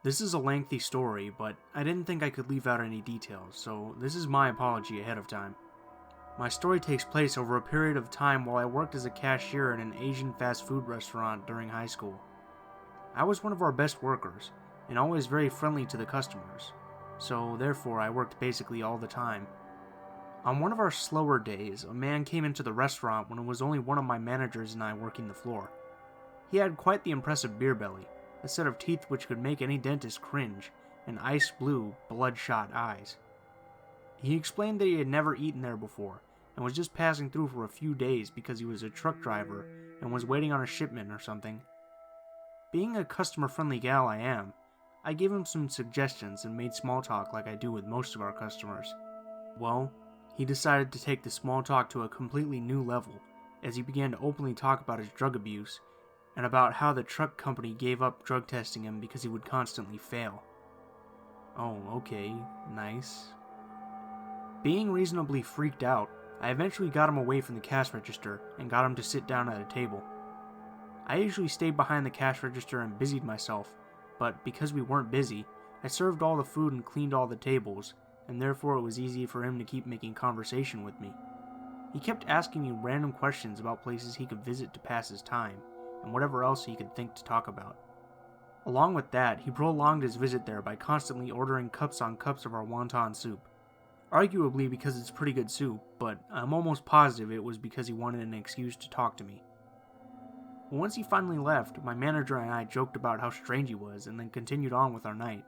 This is a lengthy story, but I didn't think I could leave out any details, so this is my apology ahead of time. My story takes place over a period of time while I worked as a cashier in an Asian fast food restaurant during high school. I was one of our best workers, and always very friendly to the customers, so therefore I worked basically all the time. On one of our slower days, a man came into the restaurant when it was only one of my managers and I working the floor. He had quite the impressive beer belly, a set of teeth which could make any dentist cringe, and ice blue, bloodshot eyes. He explained that he had never eaten there before, and was just passing through for a few days because he was a truck driver and was waiting on a shipment or something. Being a customer-friendly gal I am, I gave him some suggestions and made small talk like I do with most of our customers. Well, he decided to take the small talk to a completely new level, as he began to openly talk about his drug abuse, and about how the truck company gave up drug testing him because he would constantly fail. Oh, okay, nice. Being reasonably freaked out, I eventually got him away from the cash register and got him to sit down at a table. I usually stayed behind the cash register and busied myself, but because we weren't busy, I served all the food and cleaned all the tables, and therefore it was easy for him to keep making conversation with me. He kept asking me random questions about places he could visit to pass his time, and whatever else he could think to talk about. Along with that, he prolonged his visit there by constantly ordering cups on cups of our wonton soup. Arguably because it's pretty good soup, but I'm almost positive it was because he wanted an excuse to talk to me. Once he finally left, my manager and I joked about how strange he was and then continued on with our night.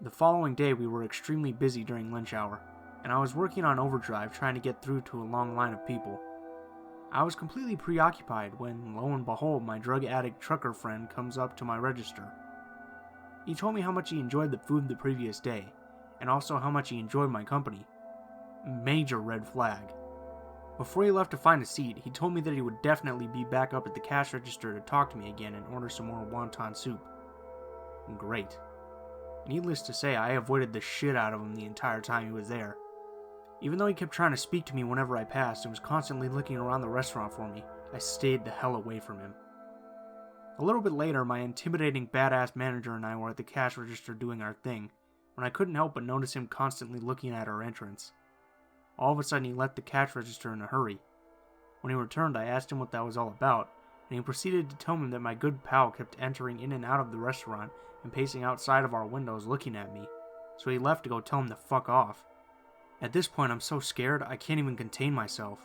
The following day we were extremely busy during lunch hour, and I was working on overdrive trying to get through to a long line of people. I was completely preoccupied when, lo and behold, my drug addict trucker friend comes up to my register. He told me how much he enjoyed the food the previous day, and also how much he enjoyed my company. Major red flag. Before he left to find a seat, he told me that he would definitely be back up at the cash register to talk to me again and order some more wonton soup. Great. Needless to say, I avoided the shit out of him the entire time he was there. Even though he kept trying to speak to me whenever I passed and was constantly looking around the restaurant for me, I stayed the hell away from him. A little bit later, my intimidating badass manager and I were at the cash register doing our thing, when I couldn't help but notice him constantly looking at our entrance. All of a sudden, he left the cash register in a hurry. When he returned, I asked him what that was all about, and he proceeded to tell me that my good pal kept entering in and out of the restaurant and pacing outside of our windows looking at me, so he left to go tell him to fuck off. At this point, I'm so scared I can't even contain myself.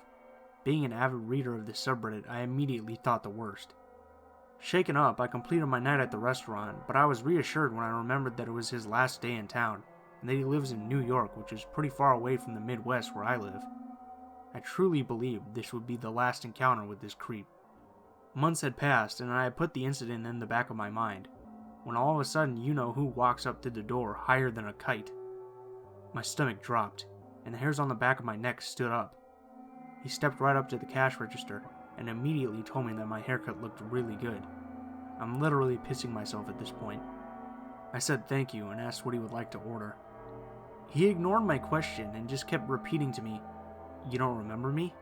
Being an avid reader of this subreddit, I immediately thought the worst. Shaken up, I completed my night at the restaurant, but I was reassured when I remembered that it was his last day in town, and that he lives in New York, which is pretty far away from the Midwest where I live. I truly believed this would be the last encounter with this creep. Months had passed, and I had put the incident in the back of my mind, when all of a sudden you-know-who walks up to the door higher than a kite. My stomach dropped, and the hairs on the back of my neck stood up. He stepped right up to the cash register, and immediately told me that my haircut looked really good. I'm literally pissing myself at this point. I said thank you and asked what he would like to order. He ignored my question and just kept repeating to me, "You don't remember me?"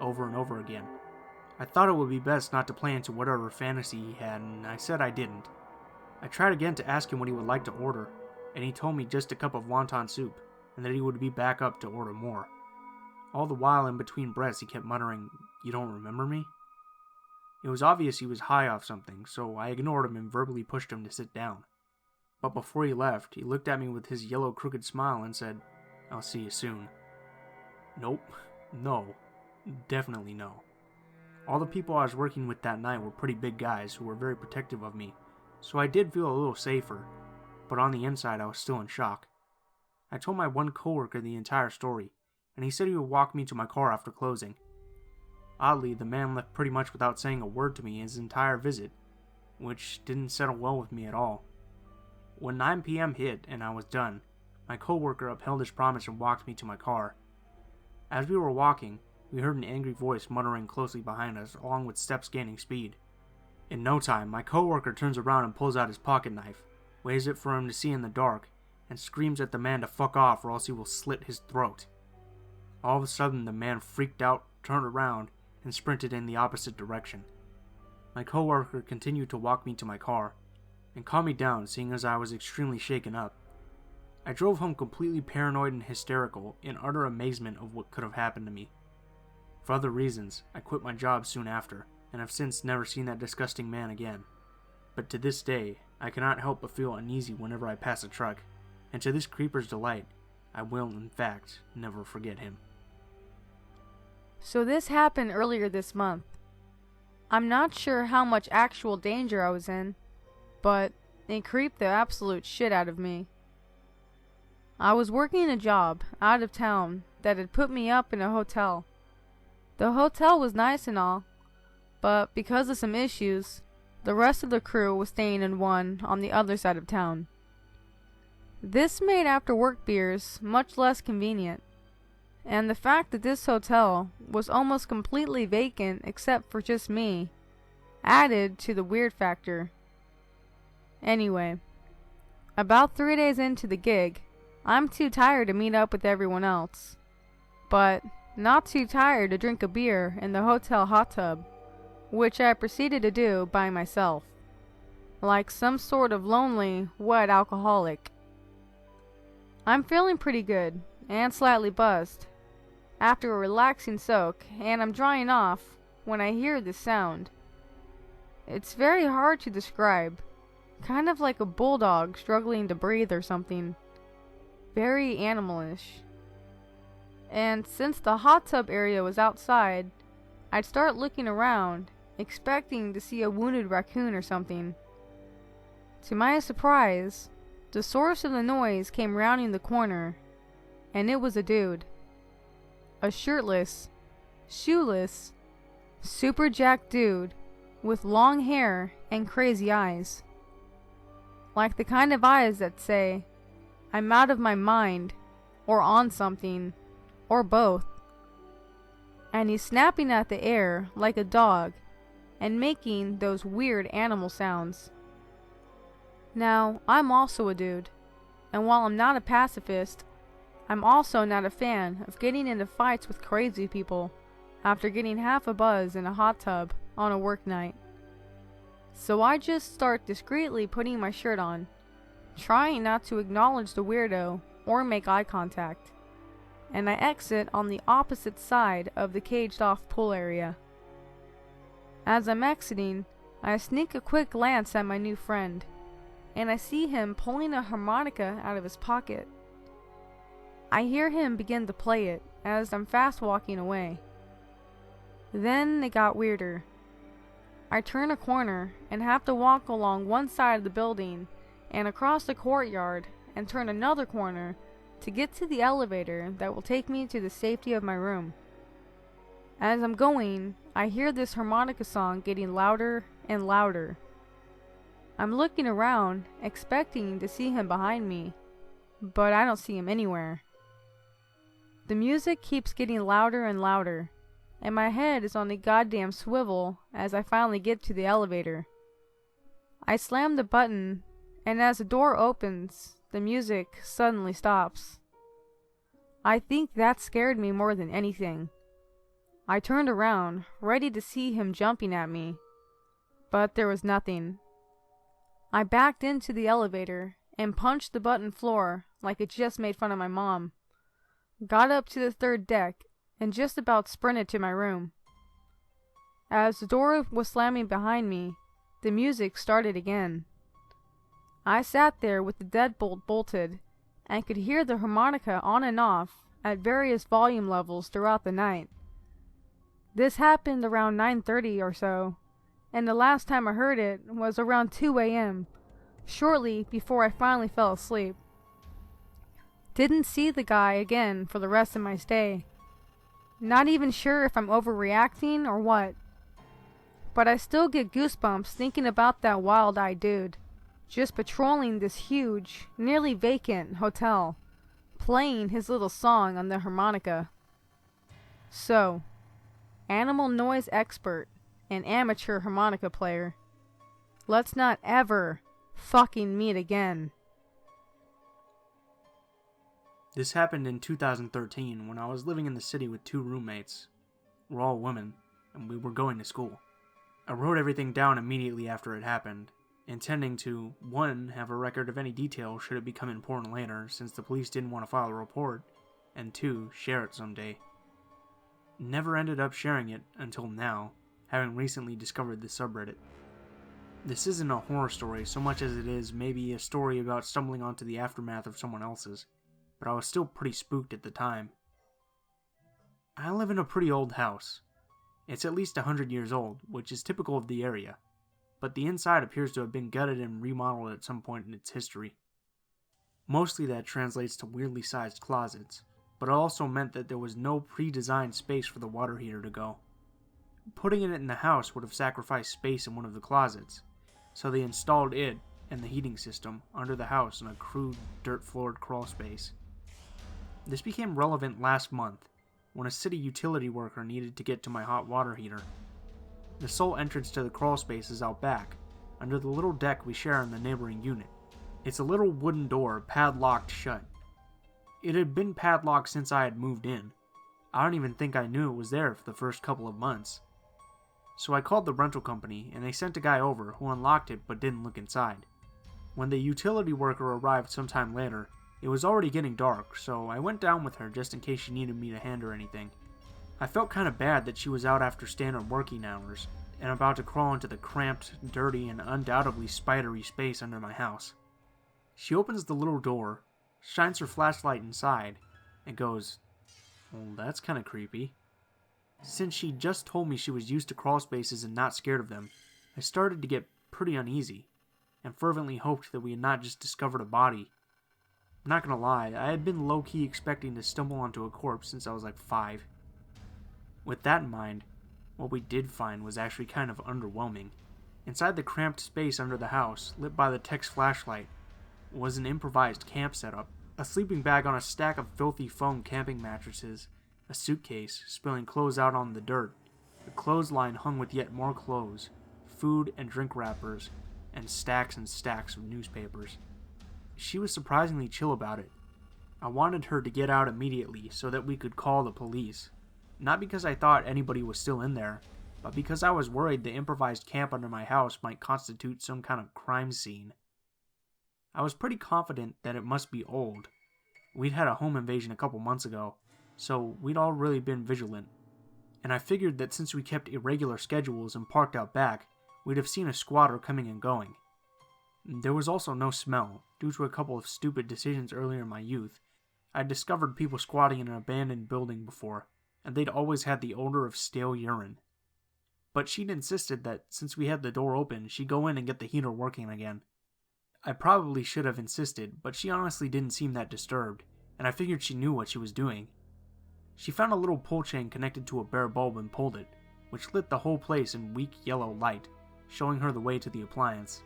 over and over again. I thought it would be best not to play into whatever fantasy he had, and I said I didn't. I tried again to ask him what he would like to order, and he told me just a cup of wonton soup, and that he would be back up to order more. All the while, in between breaths, he kept muttering, "You don't remember me?" It was obvious he was high off something, so I ignored him and verbally pushed him to sit down. But before he left, he looked at me with his yellow crooked smile and said, "I'll see you soon." Nope. No. Definitely no. All the people I was working with that night were pretty big guys who were very protective of me, so I did feel a little safer, but on the inside I was still in shock. I told my one coworker the entire story, and he said he would walk me to my car after closing. Oddly, the man left pretty much without saying a word to me his entire visit, which didn't settle well with me at all. When 9 p.m. hit and I was done, my coworker upheld his promise and walked me to my car. As we were walking, we heard an angry voice muttering closely behind us, along with steps gaining speed. In no time, my coworker turns around and pulls out his pocket knife, waves it for him to see in the dark, and screams at the man to fuck off or else he will slit his throat. All of a sudden, the man freaked out, turned around, and sprinted in the opposite direction. My coworker continued to walk me to my car, and calmed me down, seeing as I was extremely shaken up. I drove home completely paranoid and hysterical, in utter amazement of what could have happened to me. For other reasons, I quit my job soon after, and have since never seen that disgusting man again. But to this day, I cannot help but feel uneasy whenever I pass a truck, and to this creeper's delight, I will, in fact, never forget him. So this happened earlier this month. I'm not sure how much actual danger I was in, but it creeped the absolute shit out of me. I was working a job out of town that had put me up in a hotel. The hotel was nice and all, but because of some issues, the rest of the crew was staying in one on the other side of town. This made after work beers much less convenient, and the fact that this hotel was almost completely vacant except for just me added to the weird factor. Anyway, about 3 days into the gig, I'm too tired to meet up with everyone else, but not too tired to drink a beer in the hotel hot tub, which I proceeded to do by myself, like some sort of lonely, wet alcoholic. I'm feeling pretty good, and slightly buzzed, after a relaxing soak, and I'm drying off when I hear this sound. It's very hard to describe, kind of like a bulldog struggling to breathe or something. Very animalish. And since the hot tub area was outside, I'd start looking around, expecting to see a wounded raccoon or something. To my surprise, the source of the noise came rounding the corner, and it was a dude. A shirtless, shoeless, super jacked dude with long hair and crazy eyes. Like the kind of eyes that say, I'm out of my mind, or on something, or both. And he's snapping at the air like a dog, and making those weird animal sounds. Now, I'm also a dude, and while I'm not a pacifist, I'm also not a fan of getting into fights with crazy people after getting half a buzz in a hot tub on a work night. So I just start discreetly putting my shirt on, trying not to acknowledge the weirdo or make eye contact, and I exit on the opposite side of the caged-off pool area. As I'm exiting, I sneak a quick glance at my new friend, and I see him pulling a harmonica out of his pocket. I hear him begin to play it as I'm fast walking away. Then it got weirder. I turn a corner and have to walk along one side of the building and across the courtyard and turn another corner to get to the elevator that will take me to the safety of my room. As I'm going, I hear this harmonica song getting louder and louder. I'm looking around, expecting to see him behind me, but I don't see him anywhere. The music keeps getting louder and louder, and my head is on the goddamn swivel as I finally get to the elevator. I slam the button, and as the door opens, the music suddenly stops. I think that scared me more than anything. I turned around, ready to see him jumping at me, but there was nothing. I backed into the elevator and punched the button floor like it just made fun of my mom. Got up to the third deck and just about sprinted to my room. As the door was slamming behind me, the music started again. I sat there with the deadbolt bolted and could hear the harmonica on and off at various volume levels throughout the night. This happened around 9:30 or so, and the last time I heard it was around 2 a.m., shortly before I finally fell asleep. Didn't see the guy again for the rest of my stay. Not even sure if I'm overreacting or what. But I still get goosebumps thinking about that wild-eyed dude, just patrolling this huge, nearly vacant hotel, playing his little song on the harmonica. So, animal noise expert and amateur harmonica player, let's not ever fucking meet again. This happened in 2013 when I was living in the city with 2 roommates. We're all women, and we were going to school. I wrote everything down immediately after it happened, intending to, 1, have a record of any detail should it become important later since the police didn't want to file a report, and 2, share it someday. Never ended up sharing it until now, having recently discovered the subreddit. This isn't a horror story so much as it is maybe a story about stumbling onto the aftermath of someone else's, but I was still pretty spooked at the time. I live in a pretty old house. It's at least 100 years old, which is typical of the area, but the inside appears to have been gutted and remodeled at some point in its history. Mostly that translates to weirdly sized closets, but it also meant that there was no pre-designed space for the water heater to go. Putting it in the house would have sacrificed space in one of the closets, so they installed it and the heating system under the house in a crude, dirt-floored crawl space. This became relevant last month, when a city utility worker needed to get to my hot water heater. The sole entrance to the crawl space is out back, under the little deck we share in the neighboring unit. It's a little wooden door padlocked shut. It had been padlocked since I had moved in. I don't even think I knew it was there for the first couple of months. So I called the rental company and they sent a guy over who unlocked it but didn't look inside. When the utility worker arrived sometime later, it was already getting dark, so I went down with her just in case she needed me to hand her anything. I felt kinda bad that she was out after standard working hours, and about to crawl into the cramped, dirty, and undoubtedly spidery space under my house. She opens the little door, shines her flashlight inside, and goes, "Well, that's kinda creepy." Since she just told me she was used to crawl spaces and not scared of them, I started to get pretty uneasy, and fervently hoped that we had not just discovered a body. I'm not gonna lie, I had been low-key expecting to stumble onto a corpse since I was like 5. With that in mind, what we did find was actually kind of underwhelming. Inside the cramped space under the house, lit by the tech's flashlight, was an improvised camp setup, a sleeping bag on a stack of filthy foam camping mattresses, a suitcase spilling clothes out on the dirt, a clothesline hung with yet more clothes, food and drink wrappers, and stacks of newspapers. She was surprisingly chill about it. I wanted her to get out immediately so that we could call the police. Not because I thought anybody was still in there, but because I was worried the improvised camp under my house might constitute some kind of crime scene. I was pretty confident that it must be old. We'd had a home invasion a couple months ago, so we'd all really been vigilant. And I figured that since we kept irregular schedules and parked out back, we'd have seen a squatter coming and going. There was also no smell, due to a couple of stupid decisions earlier in my youth. I'd discovered people squatting in an abandoned building before, and they'd always had the odor of stale urine. But she'd insisted that since we had the door open, she'd go in and get the heater working again. I probably should have insisted, but she honestly didn't seem that disturbed, and I figured she knew what she was doing. She found a little pull chain connected to a bare bulb and pulled it, which lit the whole place in weak yellow light, showing her the way to the appliance.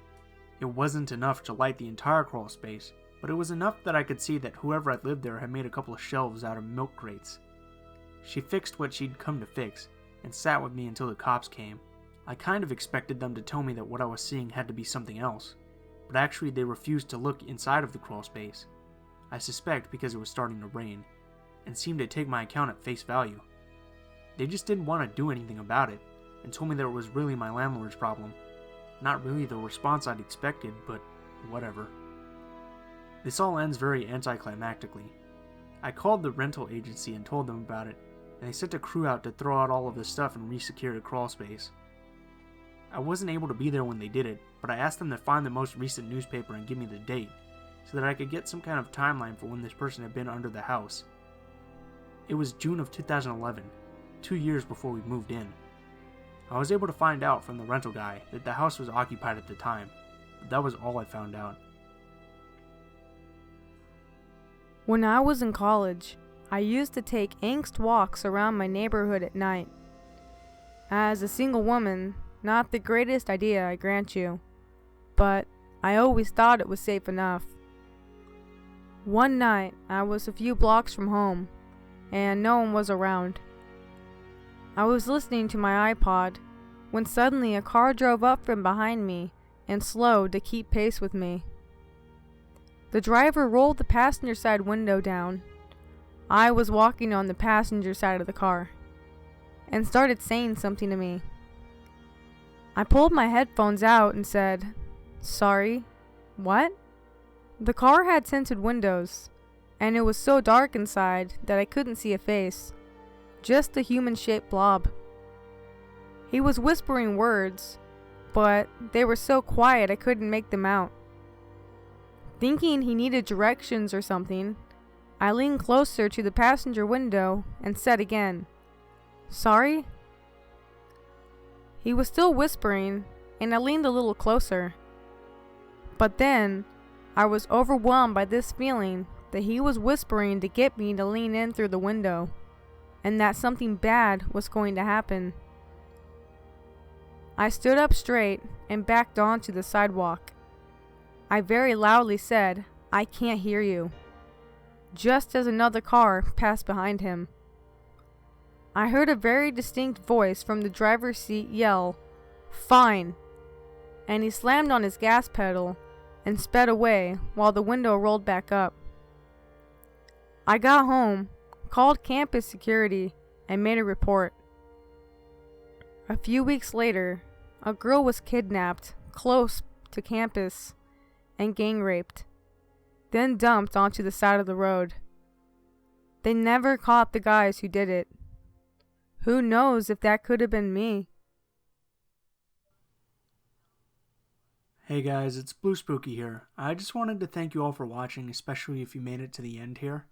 It wasn't enough to light the entire crawl space, but it was enough that I could see that whoever had lived there had made a couple of shelves out of milk crates. She fixed what she'd come to fix, and sat with me until the cops came. I kind of expected them to tell me that what I was seeing had to be something else, but actually they refused to look inside of the crawl space. I suspect because it was starting to rain, and seemed to take my account at face value. They just didn't want to do anything about it, and told me that it was really my landlord's problem. Not really the response I'd expected, but whatever. This all ends very anticlimactically. I called the rental agency and told them about it, and they sent a crew out to throw out all of the stuff and re-secure the crawl space. I wasn't able to be there when they did it, but I asked them to find the most recent newspaper and give me the date, so that I could get some kind of timeline for when this person had been under the house. It was June of 2011, 2 years before we moved in. I was able to find out from the rental guy that the house was occupied at the time, but that was all I found out. When I was in college, I used to take angst walks around my neighborhood at night. As a single woman, not the greatest idea, I grant you, but I always thought it was safe enough. One night, I was a few blocks from home, and no one was around. I was listening to my iPod when suddenly a car drove up from behind me and slowed to keep pace with me. The driver rolled the passenger side window down. I was walking on the passenger side of the car and started saying something to me. I pulled my headphones out and said, Sorry. What? The car had tinted windows, and it was so dark inside that I couldn't see a face, just a human-shaped blob. He was whispering words, but they were so quiet I couldn't make them out. Thinking he needed directions or something, I leaned closer to the passenger window and said again, "Sorry?" He was still whispering, and I leaned a little closer. But then, I was overwhelmed by this feeling that he was whispering to get me to lean in through the window, and that something bad was going to happen. I stood up straight and backed onto the sidewalk. I very loudly said, "I can't hear you," just as another car passed behind him. I heard a very distinct voice from the driver's seat yell, "Fine," and he slammed on his gas pedal and sped away while the window rolled back up. I got home, called campus security, and made a report. A few weeks later, a girl was kidnapped close to campus and gang raped, then dumped onto the side of the road. They never caught the guys who did it. Who knows if that could have been me? Hey guys, it's Blue Spooky here. I just wanted to thank you all for watching, especially if you made it to the end here.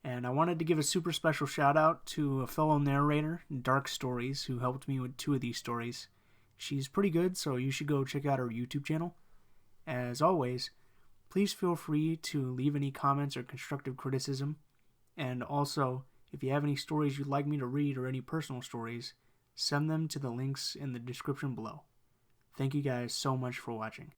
And I wanted to give a super special shout out to a fellow narrator, Dark Stories, who helped me with 2 of these stories. She's pretty good, so you should go check out her YouTube channel. As always, please feel free to leave any comments or constructive criticism. And also, if you have any stories you'd like me to read or any personal stories, send them to the links in the description below. Thank you guys so much for watching.